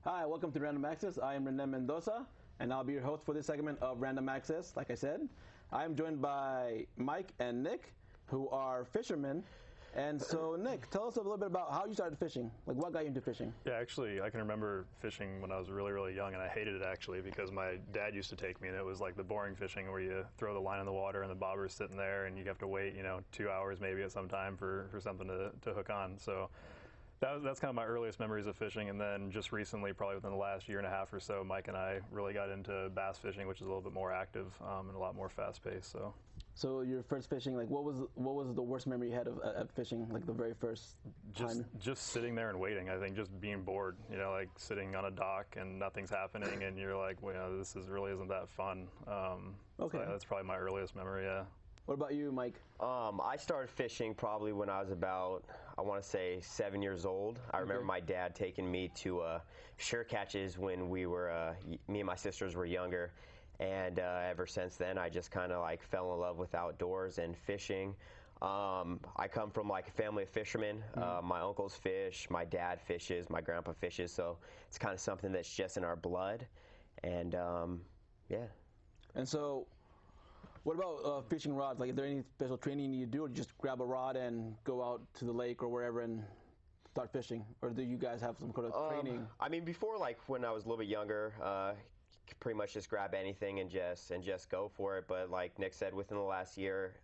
Hi, welcome to Random Access. I am René Mendoza, and I'll be your host for this segment of Random Access. Like I said, I am joined by Mike and Nick, who are fishermen. And so, Nick, tell us a little bit about how you started fishing. Like, what got you into fishing? Yeah, actually, I can remember fishing when I was really, really young, and I hated it, actually, because my dad used to take me, and it was like the boring fishing where you throw the line in the water and the bobber's sitting there, and you have to wait, 2 hours maybe at some time for something to hook on. So that's kind of my earliest memories of fishing. And then just recently, probably within the last year and a half or so, Mike and I really got into bass fishing, which is a little bit more active and a lot more fast-paced. So your first fishing, like what was the worst memory you had of fishing, like the very first time? Just sitting there and waiting. I think just being bored, like sitting on a dock and nothing's happening, and you're like, well, really isn't that fun. Okay. So that's probably my earliest memory. Yeah. What about you, Mike? I started fishing probably when I was about, I want to say, 7 years old. I remember my dad taking me to sure catches when we were, me and my sisters were younger. And ever since then, I just kind of like fell in love with outdoors and fishing. I come from like a family of fishermen. My uncles fish, my dad fishes, my grandpa fishes. So it's kind of something that's just in our blood. And yeah. And so, what about fishing rods? Like, is there any special training you do, or do you just grab a rod and go out to the lake or wherever and start fishing? Or do you guys have some kind of training? I mean, before, like when I was a little bit younger, pretty much just grab anything and just go for it. But like Nick said, within the last year,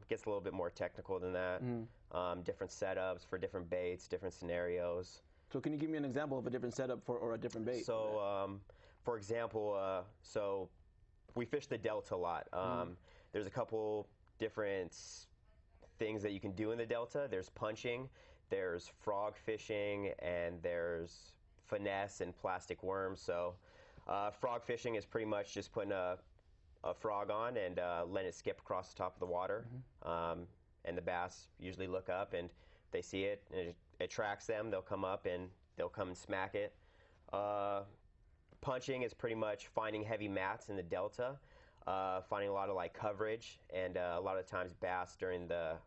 gets a little bit more technical than that. Different setups for different baits, different scenarios. So can you give me an example of a different setup or a different bait? So, for example, so we fish the Delta a lot. There's a couple different things that you can do in the Delta. There's punching, there's frog fishing, and there's finesse and plastic worms. So frog fishing is pretty much just putting a frog on and letting it skip across the top of the water. And the bass usually look up, and they see it, and it attracts them. They'll come up, and they'll come and smack it. Punching is pretty much finding heavy mats in the Delta, finding a lot of like coverage, and a lot of times bass during the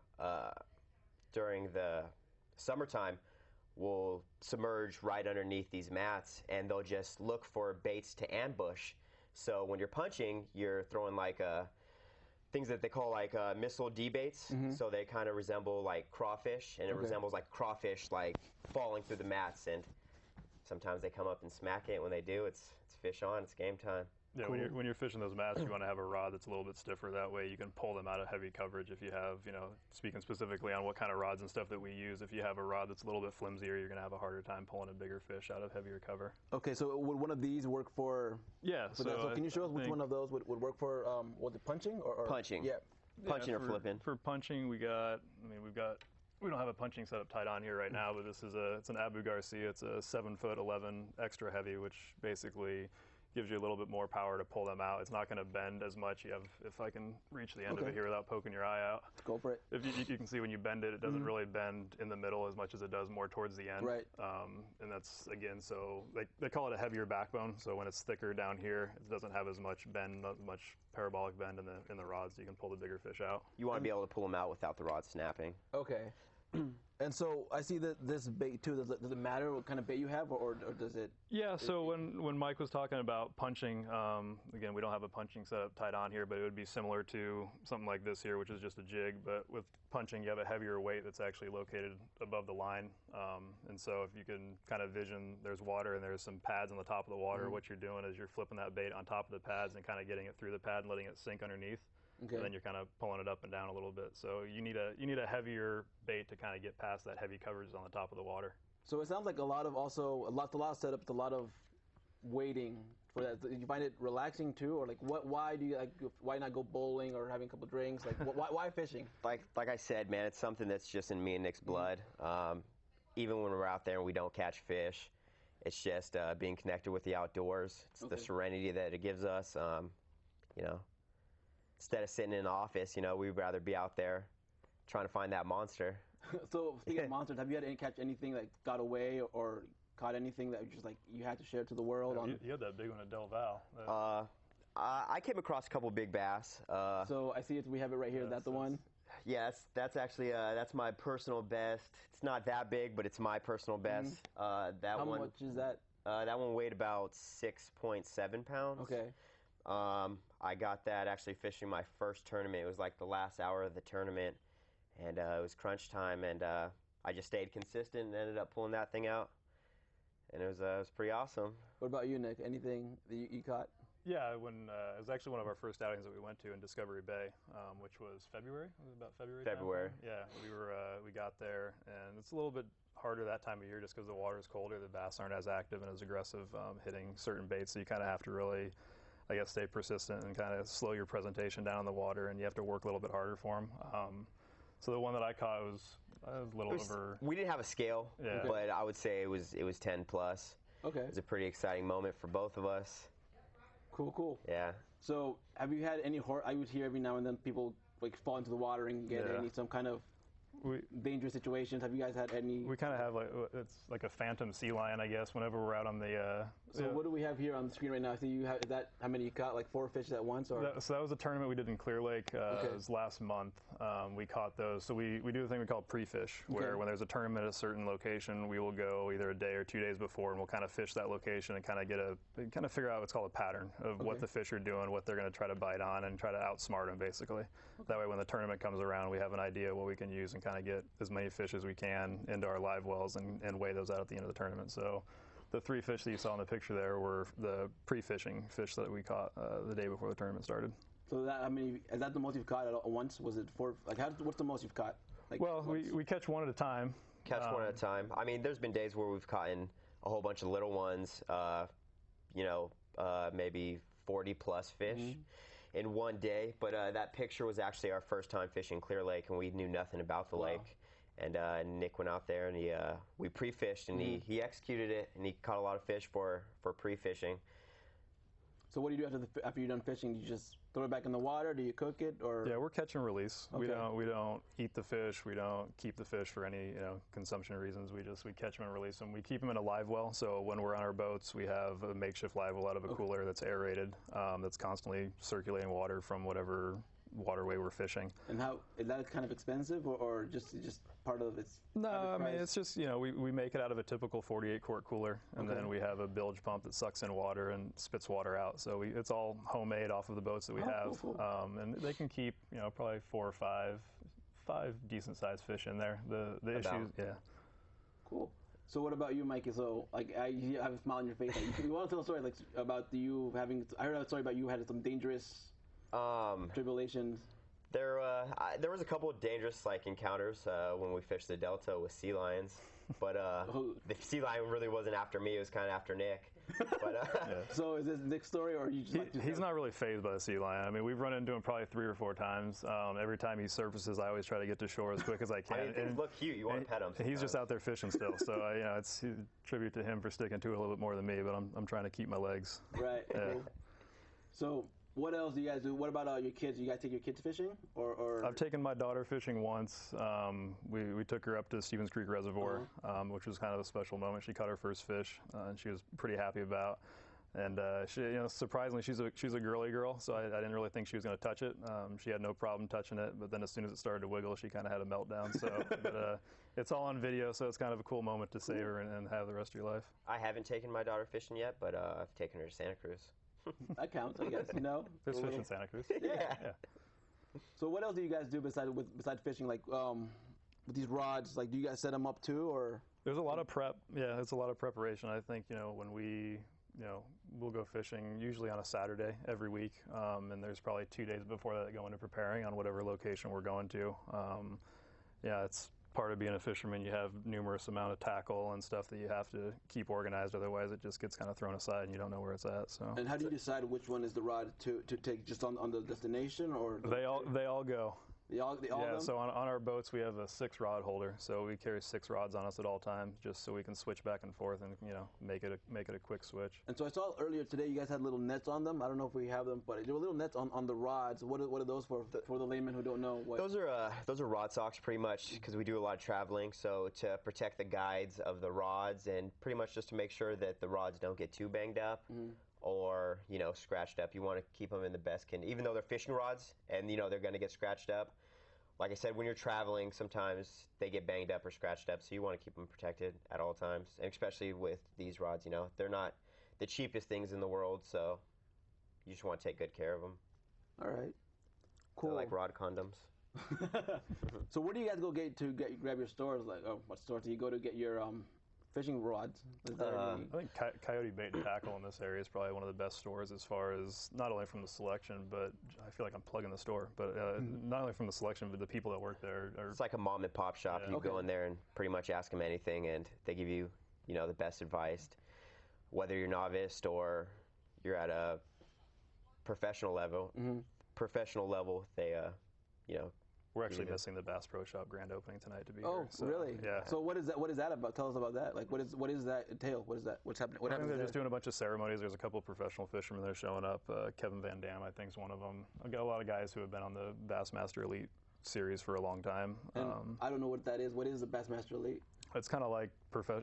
summertime will submerge right underneath these mats, and they'll just look for baits to ambush. So when you're punching, you're throwing like things that they call like missile D-baits. So they kind of resemble like crawfish, and it resembles like crawfish like falling through the mats, and sometimes they come up and smack it. When they do, it's fish on, it's game time. Yeah, cool. when you're fishing those mats, you want to have a rod that's a little bit stiffer. That way you can pull them out of heavy coverage. If you have, speaking specifically on what kind of rods and stuff that we use, if you have a rod that's a little bit flimsier, you're going to have a harder time pulling a bigger fish out of heavier cover. Okay, so would one of these work for? Yeah. So can you show us which one of those would work for? Was it punching or? Punching. Yeah. Punching or flipping. For punching, we don't have a punching setup tied on here right now, but it's an Abu Garcia. It's a 7'11" 11 extra heavy, which basically gives you a little bit more power to pull them out. It's not going to bend as much. If I can reach the end of it here without poking your eye out. Go for it. If you can see when you bend it, it doesn't really bend in the middle as much as it does more towards the end. Right. And that's, again, so they call it a heavier backbone. So when it's thicker down here, it doesn't have as much bend, not much parabolic bend in the rod, so you can pull the bigger fish out. You want to be able to pull them out without the rod snapping. Okay. And so I see that this bait too. Does it matter what kind of bait you have, or does it? Yeah. So when Mike was talking about punching, again, we don't have a punching setup tied on here, but it would be similar to something like this here, which is just a jig. But with punching, you have a heavier weight that's actually located above the line. And so if you can kind of vision, there's water and there's some pads on the top of the water. What you're doing is you're flipping that bait on top of the pads and kind of getting it through the pad and letting it sink underneath. Okay. And then you're kind of pulling it up and down a little bit. So you need a heavier bait to kind of get past that heavy coverage on the top of the water. So it sounds like a lot of setups, a lot of waiting for that. Do you find it relaxing too, or like why do you why not go bowling or having a couple drinks? Like why fishing? Like I said, man, it's something that's just in me and Nick's blood. Even when we're out there and we don't catch fish, it's just being connected with the outdoors. It's the serenity that it gives us. Instead of sitting in an office, we'd rather be out there trying to find that monster. So speaking of monsters, have you had catch anything that got away or caught anything that just like you had to share to the world? You had that big one at Del Val. I came across a couple big bass. So I see we have it right here. Is that the one? Yeah, that's actually that's my personal best. It's not that big, but it's my personal best. How much is that? That one weighed about 6.7 pounds. Okay. I got that actually fishing my first tournament. It was like the last hour of the tournament, and it was crunch time, and I just stayed consistent and ended up pulling that thing out, and it was pretty awesome. What about you, Nick? Anything that you caught? Yeah, when it was actually one of our first outings that we went to in Discovery Bay, which was February. Was it about February? February. Yeah, we got there, and it's a little bit harder that time of year just because the water is colder. The bass aren't as active and as aggressive hitting certain baits, so you kind of have to really, I guess, stay persistent and kind of slow your presentation down in the water, and you have to work a little bit harder for them. So the one that I caught was a little over. We didn't have a scale, but I would say it was 10 plus. Okay. It was a pretty exciting moment for both of us. Cool. Yeah. So have you had any I would hear every now and then people like fall into the water and get some kind of dangerous situations. Have you guys had any? We kind of have it's like a phantom sea lion, I guess, whenever we're out on the. So what do we have here on the screen right now? So you have, is that how many you caught? Like 4 fish at once, or? So that was a tournament we did in Clear Lake. It was last month. We caught those. So we do a thing we call pre-fish, where when there's a tournament at a certain location, we will go either a day or 2 days before, and we'll kind of fish that location and kind of figure out what's called a pattern of what the fish are doing, what they're going to try to bite on, and try to outsmart them basically. That way, when the tournament comes around, we have an idea what we can use and kind of get as many fish as we can into our live wells and weigh those out at the end of the tournament. So the 3 fish that you saw in the picture there were the pre-fishing fish that we caught the day before the tournament started. So is that the most you've caught at once? Was it 4? Like, what's the most you've caught? Like, well, we catch one at a time. Catch one at a time. I mean, there's been days where we've caught in a whole bunch of little ones, maybe 40 plus fish in one day. But that picture was actually our first time fishing Clear Lake, and we knew nothing about the lake. And Nick went out there and we pre-fished, and he executed it, and he caught a lot of fish for pre-fishing. So what do you do after you're done fishing? Do you just throw it back in the water? Do you cook it, or? Yeah, we're catch and release. Okay. We don't eat the fish. We don't keep the fish for any consumption reasons. We catch them and release them. We keep them in a live well. So when we're on our boats, we have a makeshift live well out of a cooler that's aerated, that's constantly circulating water from whatever waterway we're fishing. And how is that kind of expensive, or just part of its? No, I mean it's just we make it out of a typical 48 quart cooler, and then we have a bilge pump that sucks in water and spits water out. So it's all homemade off of the boats that we have, cool. And they can keep probably 4 or 5 decent sized fish in there. The issues, Cool. So what about you, Mikey? So you have a smile on your face. You want to tell a story about you having? I heard a story about you had some dangerous tribulations. There was a couple of dangerous encounters when we fished the Delta with sea lions, but the sea lion really wasn't after me. It was kind of after Nick. But, So is this Nick's story, or you just he's not really fazed by the sea lion. I mean, we've run into him probably 3 or 4 times. Every time he surfaces, I always try to get to shore as quick as I can. I mean, things look cute. You want to pet him. He's just out there fishing still. So it's a tribute to him for sticking to it a little bit more than me. But I'm trying to keep my legs. Right. Yeah. Cool. So what else do you guys do? What about your kids? You guys take your kids fishing, or? I've taken my daughter fishing once. We took her up to Stevens Creek Reservoir, which was kind of a special moment. She caught her first fish, and she was pretty happy about. And she, surprisingly, she's a girly girl, so I didn't really think she was going to touch it. She had no problem touching it, but then as soon as it started to wiggle, she kind of had a meltdown. So, but it's all on video, so it's kind of a cool moment to savor and have the rest of your life. I haven't taken my daughter fishing yet, but I've taken her to Santa Cruz. That counts, I guess. There's fish in Santa Cruz. Yeah. So what else do you guys do besides fishing? Like with these rods, do you guys set them up too, or? There's a lot of prep. Yeah, it's a lot of preparation. I think when we we'll go fishing usually on a Saturday every week, and there's probably 2 days before that that go into preparing on whatever location we're going to. It's part of being a fisherman. You have numerous amount of tackle and stuff that you have to keep organized, otherwise it just gets kind of thrown aside and you don't know where it's at. So. And how do you decide which one is the rod to take, just on the destination, or? They all go. They all yeah, so on our boats we have a 6 rod holder, so we carry 6 rods on us at all times, just so we can switch back and forth and make it a quick switch. And so I saw earlier today you guys had little nets on them. I don't know if we have them, but there were little nets on the rods. What are those for the layman who don't know? Those are rod socks, pretty much, because we do a lot of traveling. So to protect the guides of the rods, and pretty much just to make sure that the rods don't get too banged up. Or scratched up. You want to keep them in the best condition, even though they're fishing rods and they're going to get scratched up. like I said, when you're traveling, sometimes they get banged up or scratched up, so you want to keep them protected at all times. And especially with these rods, you know, they're not the cheapest things in the world, so you just want to take good care of them. All right. Cool. They're like rod condoms. So where do you guys go grab your stores? Like, what stores do you go to get your fishing rods? Is there any... I think Coyote Bait and Tackle in this area is probably one of the best stores as far as not only from the selection, but I feel like I'm plugging the store, but not only from the selection, but the people that work there are... It's like a mom and pop shop. Yeah. You go in there and pretty much ask them anything, and they give you, you know, the best advice. Whether you're novice or you're at a professional level, they, you know. We're actually missing the Bass Pro Shop grand opening tonight to be here. Oh, So, really? Yeah. So what is that about? Tell us about that. Like, what is that entail? What is that? What's happening? What I think happens they're there? just doing a bunch of ceremonies. There's a couple of professional fishermen that are showing up. Kevin Van Dam, I think, is one of them. I've got a lot of guys who have been on the Bassmaster Elite series for a long time. And I don't know what that is. What is the Bassmaster Elite? It's kind of like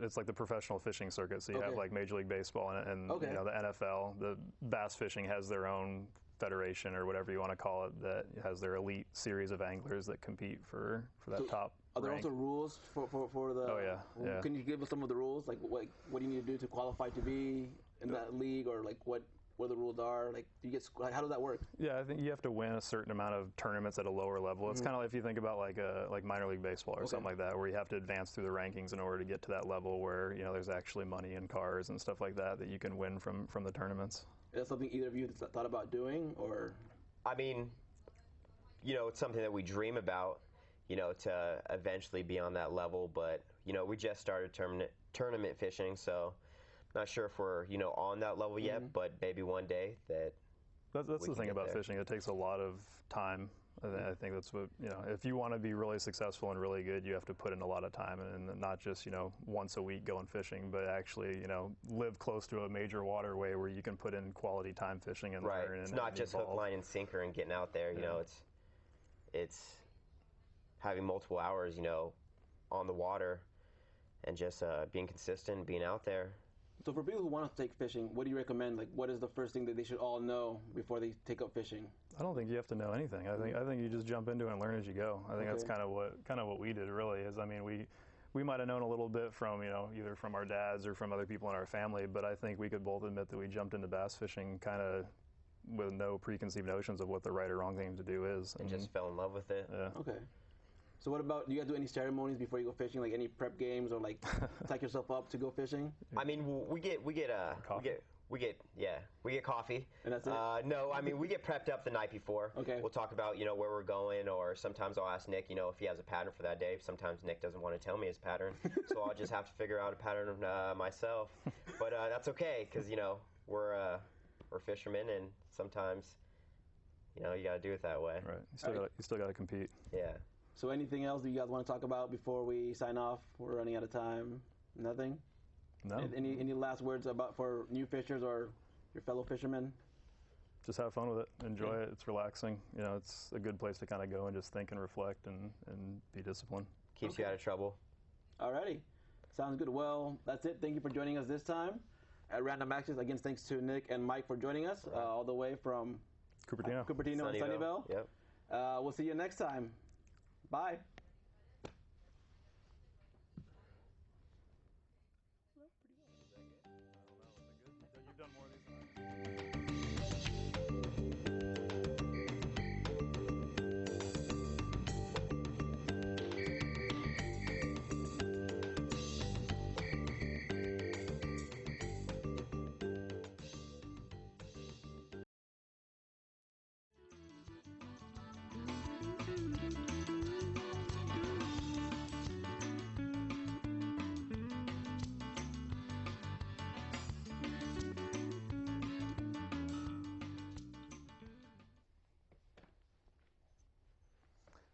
it's like the professional fishing circuit. So you have like Major League Baseball and you know, the NFL. The bass fishing has their own federation or whatever you want to call it that has their elite series of anglers that compete for that top Are there rank. also rules for the? Oh yeah. Can you give us some of the rules? Like what do you need to do to qualify to be in that league, or like what the rules are? Like do you get how does that work? Yeah, I think you have to win a certain amount of tournaments at a lower level. It's kind of like if you think about like minor league baseball or something like that, where you have to advance through the rankings in order to get to that level where, you know, there's actually money and cars and stuff like that you can win from the tournaments. Is that something either of you thought about doing, or? I mean, you know, it's something that we dream about, you know, to eventually be on that level. But, you know, we just started tournament fishing, so not sure if we're, you know, on that level yet, but maybe one day That's the thing about fishing. It takes a lot of time. I think that's what, you know, if you want to be really successful and really good, you have to put in a lot of time and not just, you know, once a week going fishing, but actually, you know, live close to a major waterway where you can put in quality time fishing and learn. It's not just hook, line, and sinker and getting out there. You know, it's having multiple hours, you know, on the water and just being consistent, being out there. So for people who want to take fishing, what do you recommend? Like, what is the first thing that they should all know before they take up fishing? I don't think you have to know anything. I think you just jump into it and learn as you go. I think that's kind of what we did really. Is I mean we might have known a little bit from, you know, either from our dads or from other people in our family, but I think we could both admit that we jumped into bass fishing kind of with no preconceived notions of what the right or wrong thing to do is, and just fell in love with it. Yeah. Okay. So what about, do you guys do any ceremonies before you go fishing, like any prep games or like psych yourself up to go fishing? I mean, we get coffee. And that's it? No, I mean, we get prepped up the night before. Okay. We'll talk about, you know, where we're going, or sometimes I'll ask Nick, you know, if he has a pattern for that day. Sometimes Nick doesn't want to tell me his pattern, so I'll just have to figure out a pattern myself. But that's okay, because, you know, we're fishermen, and sometimes, you know, you got to do it that way. Right. You still got to compete. Yeah. So anything else that you guys want to talk about before we sign off? We're running out of time. Nothing? No. Any last words for new fishers or your fellow fishermen? Just have fun with it. Enjoy it. It's relaxing. You know, it's a good place to kind of go and just think and reflect and be disciplined. Keeps you out of trouble. Alrighty. Sounds good. Well, that's it. Thank you for joining us this time at Random Access. Again, thanks to Nick and Mike for joining us all the way from Cupertino and Sunnyvale. Yep. We'll see you next time. Bye. You've done more of these than I have.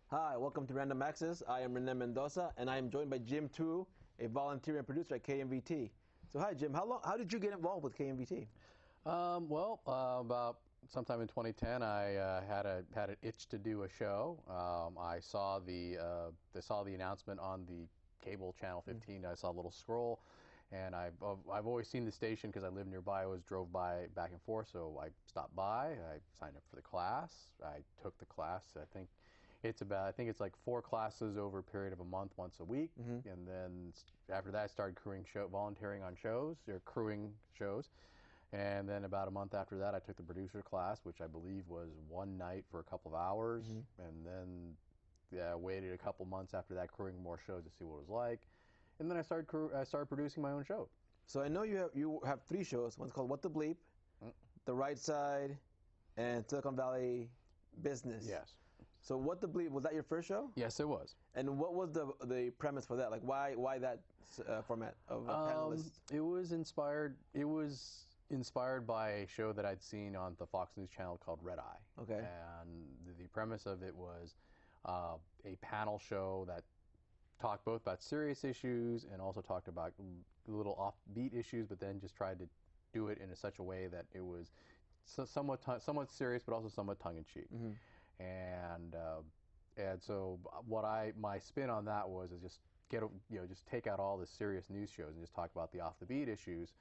Hi, welcome to Random Access. I am René Mendoza, and I am joined by Jim Twu, a volunteer and producer at KMVT. So hi, Jim. How did you get involved with KMVT? About sometime in 2010, I had an itch to do a show. I saw the announcement on the cable channel 15. I saw a little scroll, and I've always seen the station because I live nearby. I always drove by back and forth, so I stopped by. I signed up for the class. I took the class. I think It's about, I think it's like 4 classes over a period of a month, once a week. And then after that, I started volunteering on shows, or crewing shows. And then about a month after that, I took the producer class, which I believe was one night for a couple of hours. And then waited a couple months after that, crewing more shows to see what it was like. And then I started producing my own show. So I know you have 3 shows. One's called What the Bleep, The Right Side, and Silicon Valley Business. Yes. So What the Bleep, was that your first show? Yes, it was. And what was the premise for that? Like why that format of a panelist? It was inspired by a show that I'd seen on the Fox News channel called Red Eye. Okay. And the premise of it was a panel show that talked both about serious issues and also talked about little offbeat issues, but then just tried to do it in such a way that it was somewhat serious, but also somewhat tongue-in-cheek. And so my spin on that was just just take out all the serious news shows and just talk about the off-the-beat issues,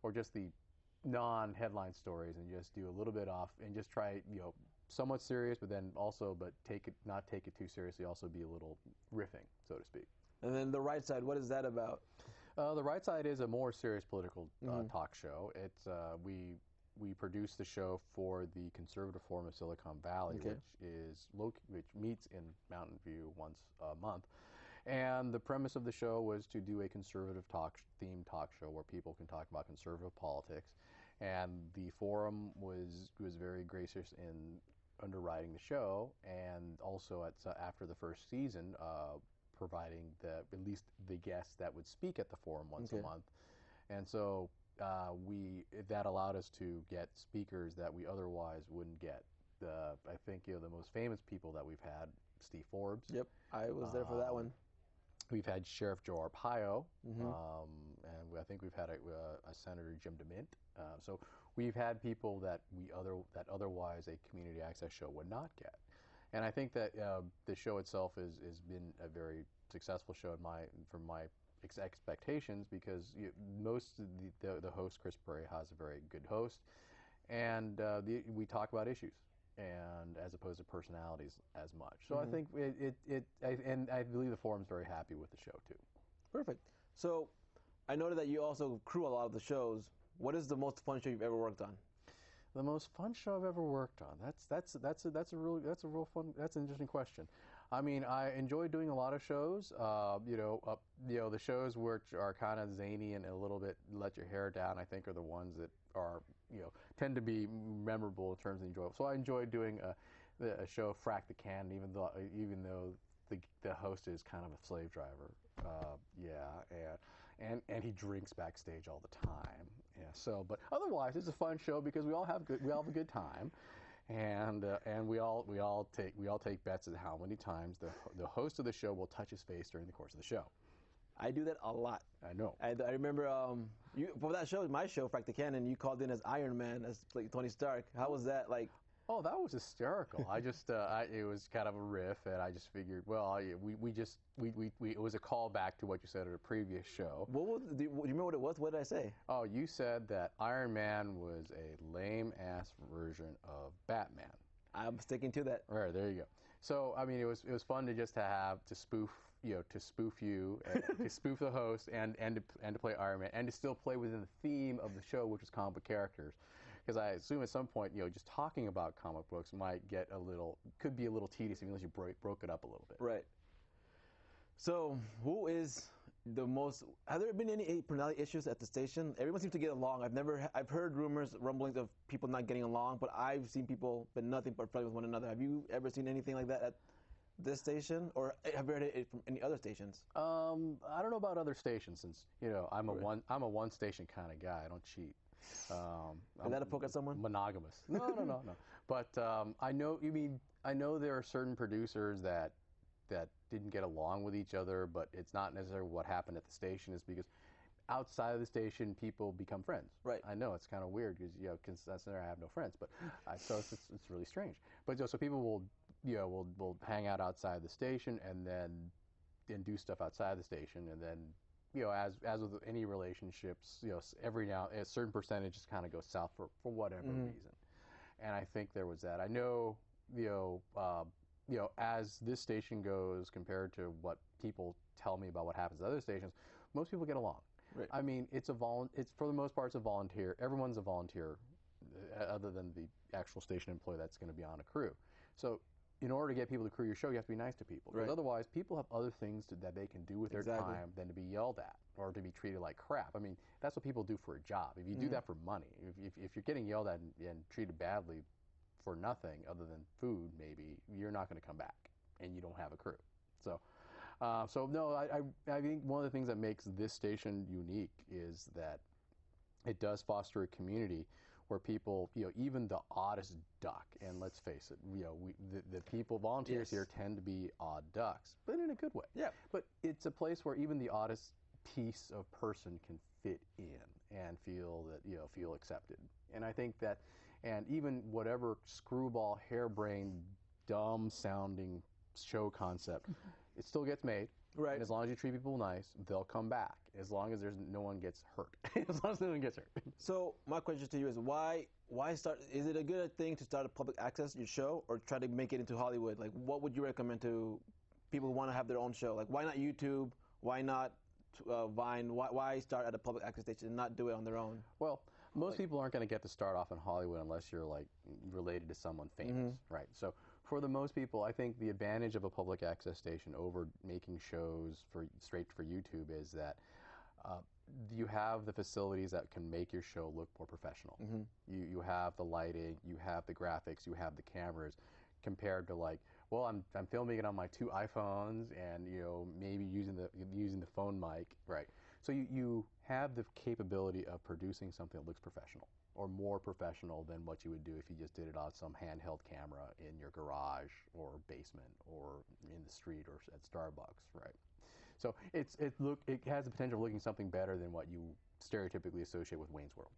or just the non-headline stories, and just do a little bit off and just try somewhat serious, but then also not take it too seriously. Also be a little riffing, so to speak. And then The Right Side, what is that about? The Right Side is a more serious political talk show. It's we produce the show for the Conservative Forum of Silicon Valley, which meets in Mountain View once a month. And the premise of the show was to do a conservative themed talk show where people can talk about conservative politics. And the forum was very gracious in underwriting the show, and also after the first season, providing at least the guests that would speak at the forum once a month. And so that allowed us to get speakers that we otherwise wouldn't get. I think the most famous people that we've had, Steve Forbes. Yep, I was there for that one. We've had Sheriff Joe Arpaio, and I think we've had a Senator Jim DeMint. So we've had people that otherwise a community access show would not get. And I think that the show itself has been a very successful show from my expectations, because most of the host, Chris Pereira, has a very good host, and we talk about issues, and as opposed to personalities as much. So I think and I believe the forum's very happy with the show too. Perfect. So I noted that you also crew a lot of the shows. What is the most fun show you've ever worked on? The most fun show I've ever worked on. That's an interesting question. I mean, I enjoy doing a lot of shows. The shows which are kind of zany and a little bit let your hair down, I think, are the ones that are tend to be memorable in terms of enjoyable. So I enjoy doing a show, Frack the Canon, even though the host is kind of a slave driver. And he drinks backstage all the time. Yeah. So, but otherwise, it's a fun show because we all have a good time, and we all take bets at how many times the host of the show will touch his face during the course of the show. I do that a lot. I know. I remember for that show, my show, Frack the Canon, you called in as Iron Man, as Tony Stark. How was that like? Oh, that was hysterical. I just, it was kind of a riff, and I just figured, well, it was a callback to what you said at a previous show. Do you remember what it was? What did I say? Oh, you said that Iron Man was a lame-ass version of Batman. I'm sticking to that. All right, there you go. So, I mean, it was fun to spoof you, to spoof the host, and to play Iron Man, and to still play within the theme of the show, which was comic book characters. Because I assume at some point, just talking about comic books could be a little tedious unless you broke it up a little bit. Right. So, who is the most? Have there been any personality issues at the station? Everyone seems to get along. I've heard rumblings of people not getting along, but I've seen people been nothing but friendly with one another. Have you ever seen anything like that at this station, or have you heard it from any other stations? I don't know about other stations, since I'm a one station kind of guy. I don't cheat. Is that a poke at someone? Monogamous. No. But I know there are certain producers that didn't get along with each other, but it's not necessarily what happened at the station. Is because outside of the station, people become friends. Right. I know it's kind of weird because that's I have no friends, but so it's really strange. But so people will hang out outside the station and then do stuff outside the station, and then as with any relationships, every now a certain percentage just kind of goes south for whatever reason. And I think there was that. I know as this station goes compared to what people tell me about what happens at other stations, most people get along. Right. I mean, it's for the most part, it's a volunteer. Everyone's a volunteer, other than the actual station employee that's going to be on a crew. So in order to get people to crew your show, you have to be nice to people. Because otherwise, people have other things that they can do with their time than to be yelled at or to be treated like crap. I mean, that's what people do for a job. If you do that for money, if you're getting yelled at and treated badly for nothing other than food, maybe, you're not going to come back, and you don't have a crew. So, no, I think one of the things that makes this station unique is that it does foster a community where people, even the oddest duck, and let's face it, the people, volunteers here tend to be odd ducks, but in a good way. Yeah. But it's a place where even the oddest piece of person can fit in and feel accepted. And I think that, and even whatever screwball, harebrained, dumb-sounding show concept, it still gets made. Right. And as long as you treat people nice, they'll come back. As long as no one gets hurt. As long as no one gets hurt. So my question to you is why start? Is it a good thing to start a public access your show, or try to make it into Hollywood? Like, what would you recommend to people who want to have their own show? Like, why not YouTube? Why not Vine? Why start at a public access station and not do it on their own? Well, most people aren't going to get to start off in Hollywood unless you're like related to someone famous, right? So for the most people, I think the advantage of a public access station over making shows straight for YouTube is that you have the facilities that can make your show look more professional. You have the lighting, you have the graphics, you have the cameras, compared to like, well, I'm filming it on my 2 iPhones and maybe using the phone mic, right? So you have the capability of producing something that looks professional, or more professional than what you would do if you just did it on some handheld camera in your garage or basement or in the street or at Starbucks, right? So it has the potential of looking something better than what you stereotypically associate with Wayne's World.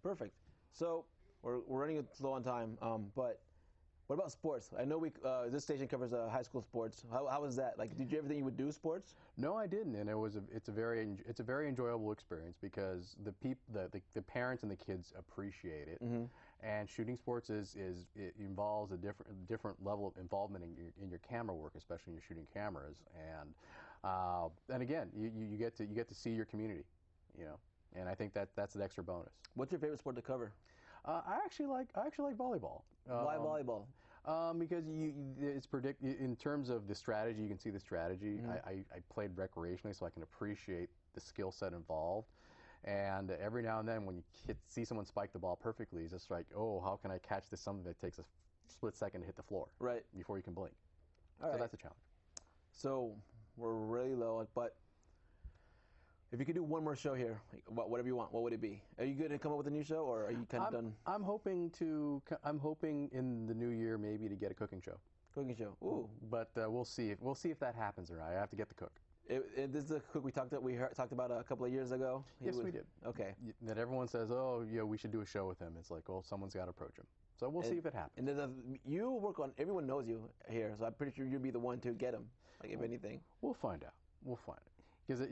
Perfect. So we're running low on time, but what about sports? I know this station covers high school sports. How was that? Like, did you ever think you would do sports? No, I didn't, and it's a very enjoyable experience because the parents and the kids appreciate it. And shooting sports it involves a different level of involvement in your camera work, especially when you're shooting cameras. And again, you get to see your community, and I think that's an extra bonus. What's your favorite sport to cover? I actually like volleyball. Why volleyball? Because it's in terms of the strategy, you can see the strategy. I played recreationally, so I can appreciate the skill set involved. And every now and then, when you see someone spike the ball perfectly, it's just like, oh, how can I catch this? Something that takes a split second to hit the floor, right, before you can blink. All right. That's a challenge. So we're really low, but if you could do one more show here, whatever you want, what would it be? Are you going to come up with a new show, or are you kind of done? I'm hoping in the new year maybe to get a cooking show. Cooking show. Ooh. But we'll see if that happens or not. I have to get the cook. This is the cook we talked about a couple of years ago. Yes, we did. Okay. That everyone says, oh, we should do a show with him. It's like, well, someone's got to approach him. So we'll see if it happens. And you work on, everyone knows you here, so I'm pretty sure you'll be the one to get him, like, if anything. We'll find out. Because,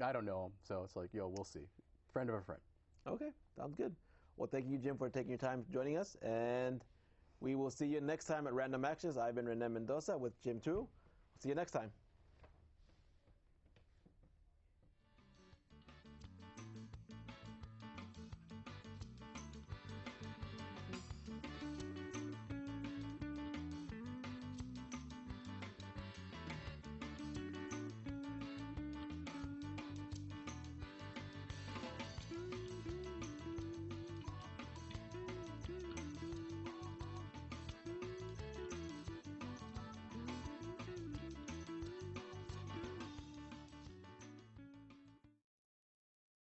I don't know him, so it's like, we'll see. Friend of a friend. Okay, sounds good. Well, thank you, Jim, for taking your time joining us, and we will see you next time at Random Access. I've been René Mendoza with Jim Twu. See you next time.